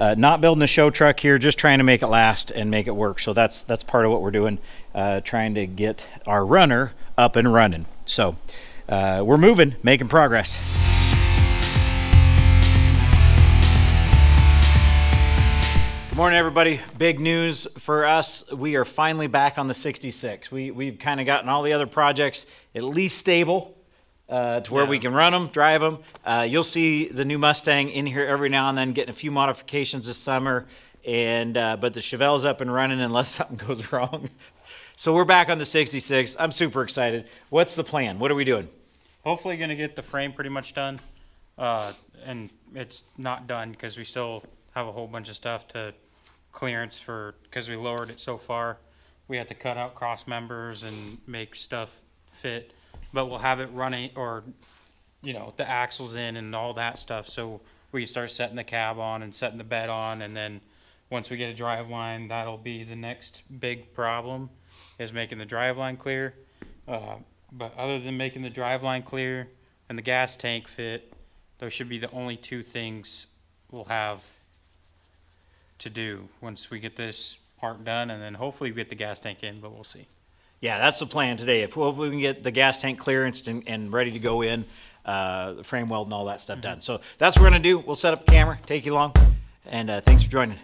not building a show truck here, just trying to make it last and make it work. So that's part of what we're doing, trying to get our runner up and running. So we're moving, making progress. Good morning, everybody. Big news for us. We are finally back on the 66. We've kind of gotten all the other projects at least stable to where we can run them, drive them. You'll see the new Mustang in here every now and then, getting a few modifications this summer. And but the Chevelle's up and running unless something goes wrong. So we're back on the 66. I'm super excited. What's the plan? What are we doing? Hopefully going to get the frame pretty much done. And it's not done because we still have a whole bunch of stuff to clearance for, because we lowered it so far. We had to cut out cross members and make stuff fit, but we'll have it running, or you know, the axles in and all that stuff, so we can start setting the cab on and setting the bed on. And then once we get a drive line, that'll be the next big problem, is making the drive line clear. But other than making the drive line clear and the gas tank fit, those should be the only two things we'll have to do once we get this part done. And then hopefully we get the gas tank in, but we'll see. Yeah, that's the plan today. If we can get the gas tank clearanced and ready to go in, the frame weld and all that stuff done. So that's what we're going to do. We'll set up the camera, take you along, and thanks for joining.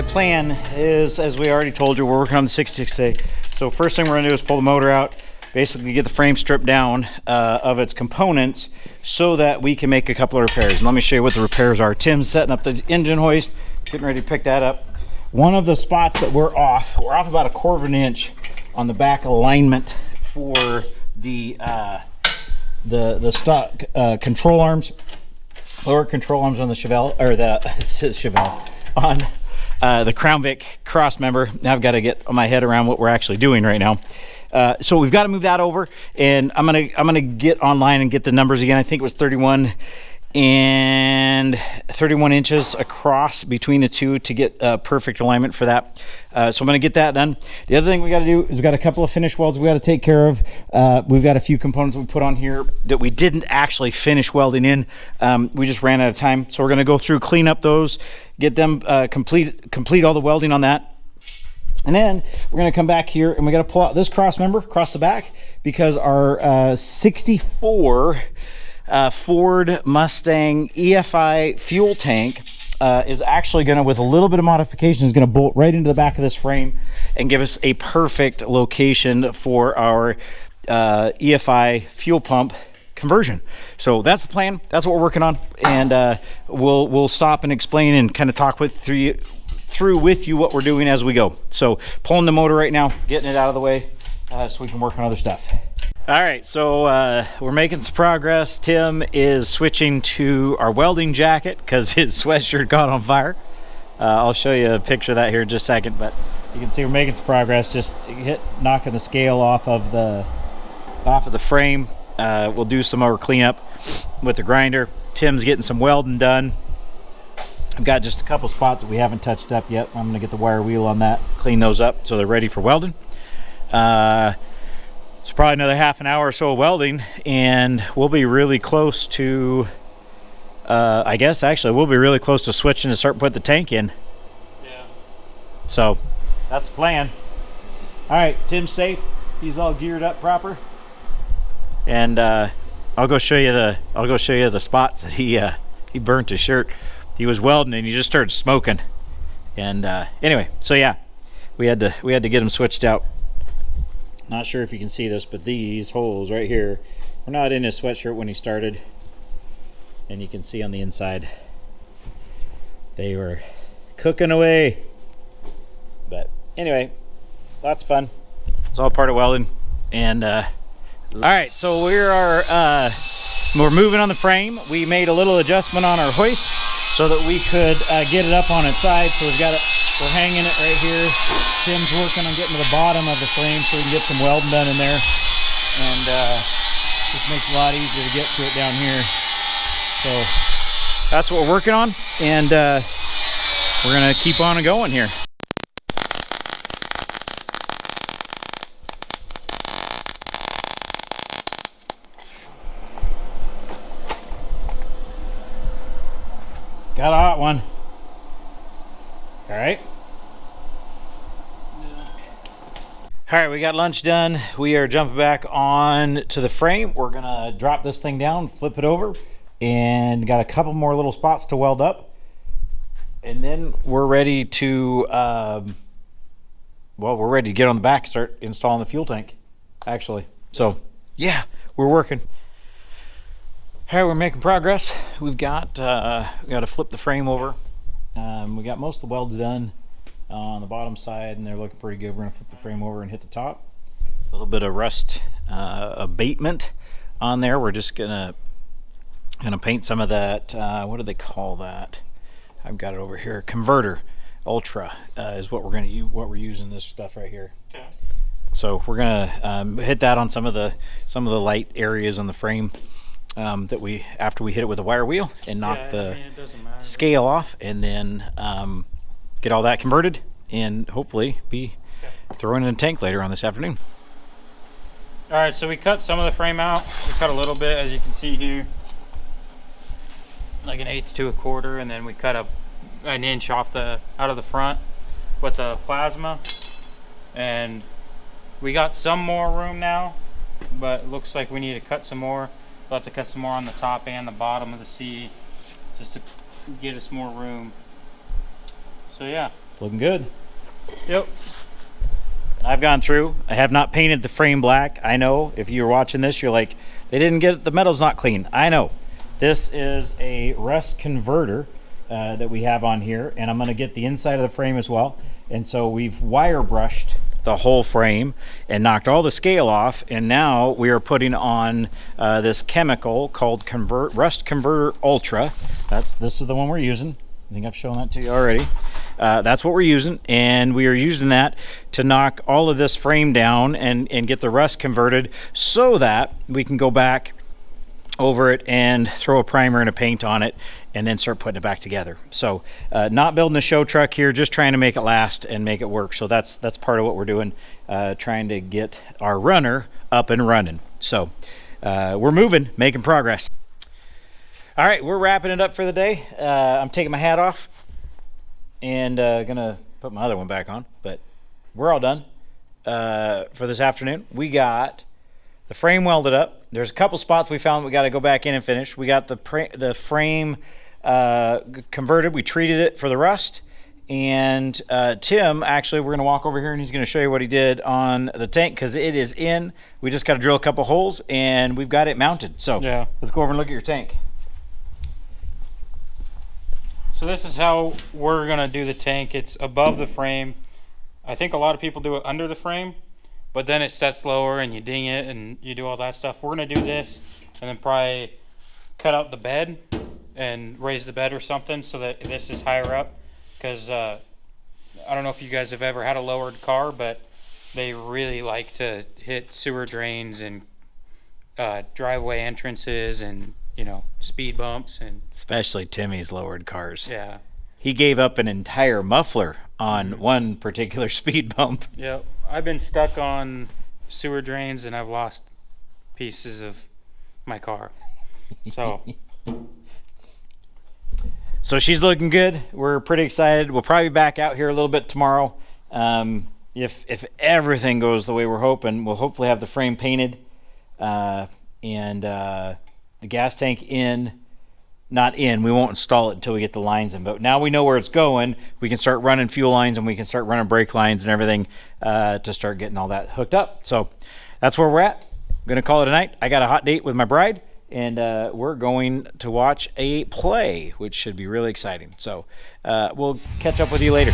Plan is, as we already told you, we're working on the 66 today. So first thing we're going to do is pull the motor out, basically get the frame stripped down of its components so that we can make a couple of repairs. And let me show you what the repairs are. Tim's setting up the engine hoist, getting ready to pick that up. One of the spots that we're off about 1/4 inch on the back alignment for the stock control arms, lower control arms on the Chevelle, or the Chevelle on the Crown Vic cross member. Now I've got to get my head around what we're actually doing right now. So we've got to move that over, and I'm gonna get online and get the numbers again. I think it was 31 inches across between the two to get perfect alignment for that. So I'm going to get that done. The other thing we got to do is we've got a couple of finish welds we got to take care of. We've got a few components we put on here that we didn't actually finish welding in. We just ran out of time. So we're going to go through, clean up those, get them complete all the welding on that. And then we're going to come back here and we got to pull out this cross member across the back, because our 64 Ford Mustang EFI fuel tank is actually going to, with a little bit of modification, is going to bolt right into the back of this frame and give us a perfect location for our EFI fuel pump conversion. So that's the plan. That's what we're working on, and we'll stop and explain and kind of talk through with you what we're doing as we go. So pulling the motor right now, getting it out of the way so we can work on other stuff. All right, so we're making some progress. Tim is switching to our welding jacket because his sweatshirt got on fire. I'll show you a picture of that here in just a second, but you can see we're making some progress. Just knocking the scale off of the frame. We'll do some more cleanup with the grinder. Tim's getting some welding done. I've got just a couple spots that we haven't touched up yet. I'm going to get the wire wheel on that, clean those up so they're ready for welding. It's probably another half an hour or so of welding, and we'll be really close to I guess actually we'll be really close to switching to start putting the tank in. Yeah. So that's the plan. All right, Tim's safe. He's all geared up proper. And I'll go show you the spots that he burnt his shirt. He was welding and he just started smoking. And anyway, so yeah, we had to get him switched out. Not sure if you can see this, but these holes right here were not in his sweatshirt when he started. And you can see on the inside they were cooking away. But anyway, lots of fun. It's all part of welding. And all right, so we're moving on the frame. We made a little adjustment on our hoist so that we could get it up on its side. So we're hanging it right here. Tim's working on getting to the bottom of the frame so we can get some welding done in there. And just makes it a lot easier to get to it down here. So that's what we're working on, and we're gonna keep on going here. Got a hot one. All right. All right, we got lunch done. We are jumping back on to the frame. We're gonna drop this thing down, flip it over, and got a couple more little spots to weld up. And then we're ready to, we're ready to get on the back, start installing the fuel tank, actually. So, yeah, we're working. All right, we're making progress. We've got, we got to flip the frame over. We got most of the welds done on the bottom side, and they're looking pretty good. We're gonna flip the frame over and hit the top. A little bit of rust abatement on there. We're just gonna paint some of that. What do they call that? I've got it over here. Converter Ultra is what we're gonna use. What we're using this stuff right here. Okay. So we're gonna hit that on some of the light areas on the frame that after we hit it with a wire wheel and knock the scale off, and then get all that converted and hopefully be throwing in a tank later on this afternoon. All right, so we cut some of the frame out. We cut a little bit, as you can see here, like 1/8 to 1/4, and then we cut an inch off out of the front with the plasma. And we got some more room now, but it looks like we need to cut some more. We'll have to cut some more on the top and the bottom of the C just to get us more room. So yeah, it's looking good. Yep. I've gone through. I have not painted the frame black. I know if you're watching this, you're like, they didn't get the metal's not clean. I know. This is a rust converter that we have on here, and I'm going to get the inside of the frame as well. And so we've wire brushed the whole frame and knocked all the scale off, and now we are putting on this chemical called Rust Converter Ultra. This is the one we're using. I think I've shown that to you already. That's what we're using, and we are using that to knock all of this frame down and get the rust converted so that we can go back over it and throw a primer and a paint on it and then start putting it back together. So not building a show truck here, just trying to make it last and make it work. So that's part of what we're doing, trying to get our runner up and running. So we're moving, making progress. All right, we're wrapping it up for the day. I'm taking my hat off and gonna put my other one back on, but we're all done for this afternoon. We got the frame welded up. There's a couple spots we found we got to go back in and finish. We got the frame converted. We treated it for the rust. And Tim, actually, we're going to walk over here and he's going to show you what he did on the tank because it is in. We just got to drill a couple holes and we've got it mounted. So yeah, let's go over and look at your tank. So this is how we're going to do the tank. It's above the frame. I think a lot of people do it under the frame, but then it sets lower and you ding it and you do all that stuff. We're going to do this and then probably cut out the bed and raise the bed or something so that this is higher up. Because I don't know if you guys have ever had a lowered car, but they really like to hit sewer drains and driveway entrances and, you know, speed bumps. And especially Timmy's lowered cars. Yeah. He gave up an entire muffler on one particular speed bump. Yep. I've been stuck on sewer drains and I've lost pieces of my car. So So she's looking good. We're pretty excited. We'll probably be back out here a little bit tomorrow. If everything goes the way we're hoping, we'll hopefully have the frame painted and the gas tank not in. We won't install it until we get the lines in. But now we know where it's going. We can start running fuel lines and we can start running brake lines and everything to start getting all that hooked up. So that's where we're at. I'm going to call it a night. I got a hot date with my bride, and we're going to watch a play, which should be really exciting. So we'll catch up with you later.